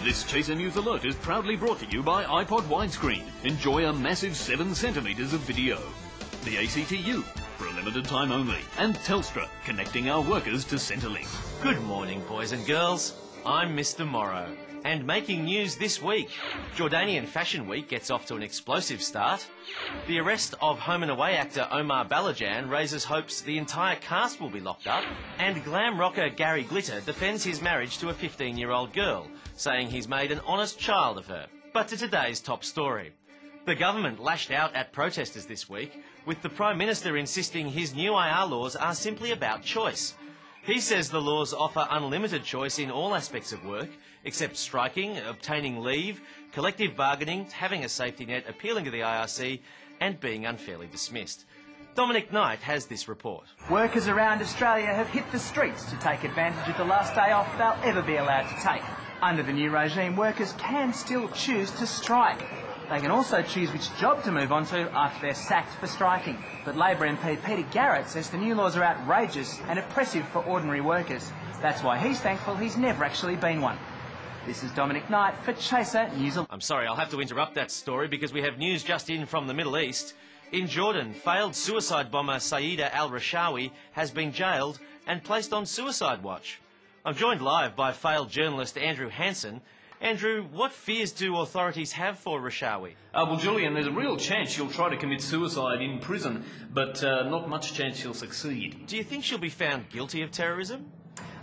This Chaser News Alert is proudly brought to you by iPod Widescreen. Enjoy a massive 7 centimetres of video. The ACTU, for a limited time only. And Telstra, connecting our workers to Centrelink. Good morning, boys and girls. I'm Mr. Morrow. And making news this week, Jordanian Fashion Week gets off to an explosive start. The arrest of Home and Away actor Omar Balajan raises hopes the entire cast will be locked up. And glam rocker Gary Glitter defends his marriage to a 15-year-old girl, saying he's made an honest child of her. But to today's top story. The government lashed out at protesters this week, with the Prime Minister insisting his new IR laws are simply about choice. He says the laws offer unlimited choice in all aspects of work, except striking, obtaining leave, collective bargaining, having a safety net, appealing to the IRC and being unfairly dismissed. Dominic Knight has this report. Workers around Australia have hit the streets to take advantage of the last day off they'll ever be allowed to take. Under the new regime, workers can still choose to strike. They can also choose which job to move on to after they're sacked for striking. But Labor MP Peter Garrett says the new laws are outrageous and oppressive for ordinary workers. That's why he's thankful he's never actually been one. This is Dominic Knight for Chaser News. I'm sorry, I'll have to interrupt that story because we have news just in from the Middle East. In Jordan, failed suicide bomber Saida al-Rishawi has been jailed and placed on suicide watch. I'm joined live by failed journalist Andrew Hansen. Andrew, what fears do authorities have for Rishawi? Well, Julian, there's a real chance she'll try to commit suicide in prison, but not much chance she'll succeed. Do you think she'll be found guilty of terrorism?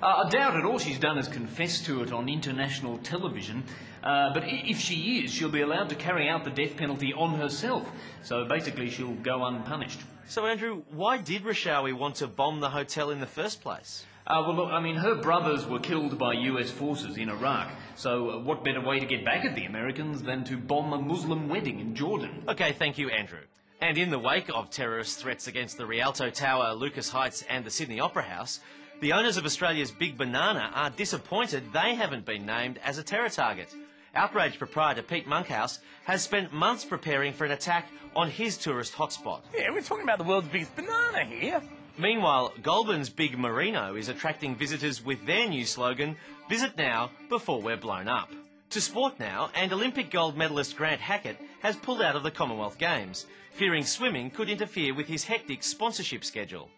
I doubt it. All she's done is confess to it on international television. But if she is, she'll be allowed to carry out the death penalty on herself. So basically she'll go unpunished. So, Andrew, why did Rishawi want to bomb the hotel in the first place? Well, look, I mean, her brothers were killed by US forces in Iraq, so what better way to get back at the Americans than to bomb a Muslim wedding in Jordan? OK, thank you, Andrew. And in the wake of terrorist threats against the Rialto Tower, Lucas Heights and the Sydney Opera House, the owners of Australia's Big Banana are disappointed they haven't been named as a terror target. Outraged proprietor Pete Monkhouse has spent months preparing for an attack on his tourist hotspot. Yeah, we're talking about the world's biggest banana here. Meanwhile, Goulburn's Big Merino is attracting visitors with their new slogan, "Visit now before we're blown up." To sport now, and Olympic gold medalist Grant Hackett has pulled out of the Commonwealth Games, fearing swimming could interfere with his hectic sponsorship schedule.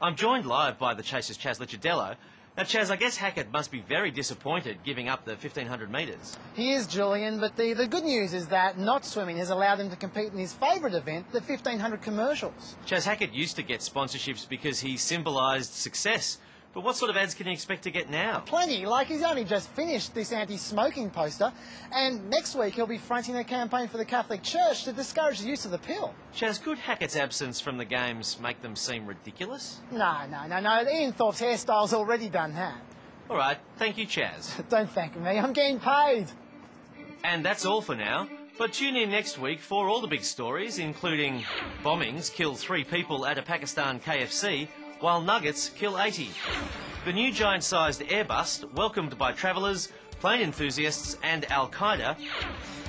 I'm joined live by the Chaser's Chaz Licciardello. Now, Chaz, I guess Hackett must be very disappointed giving up the 1,500 metres. He is, Julian, but the good news is that not swimming has allowed him to compete in his favourite event, the 1,500 commercials. Chaz, Hackett used to get sponsorships because he symbolised success. But what sort of ads can he expect to get now? Plenty, like he's only just finished this anti-smoking poster, and next week he'll be fronting a campaign for the Catholic Church to discourage the use of the pill. Chaz, could Hackett's absence from the Games make them seem ridiculous? No. Ian Thorpe's hairstyle's already done that. All right, thank you, Chaz. Don't thank me, I'm getting paid. And that's all for now. But tune in next week for all the big stories, including bombings kill 3 people at a Pakistan KFC, while nuggets kill 80. The new giant-sized Airbus, welcomed by travellers, plane enthusiasts and Al-Qaeda,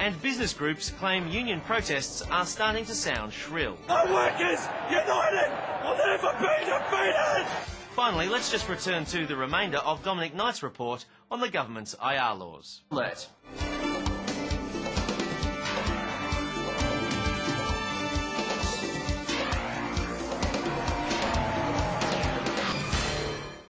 and business groups claim union protests are starting to sound shrill. The workers united will never be defeated! Finally, let's just return to the remainder of Dominic Knight's report on the government's IR laws. Alert.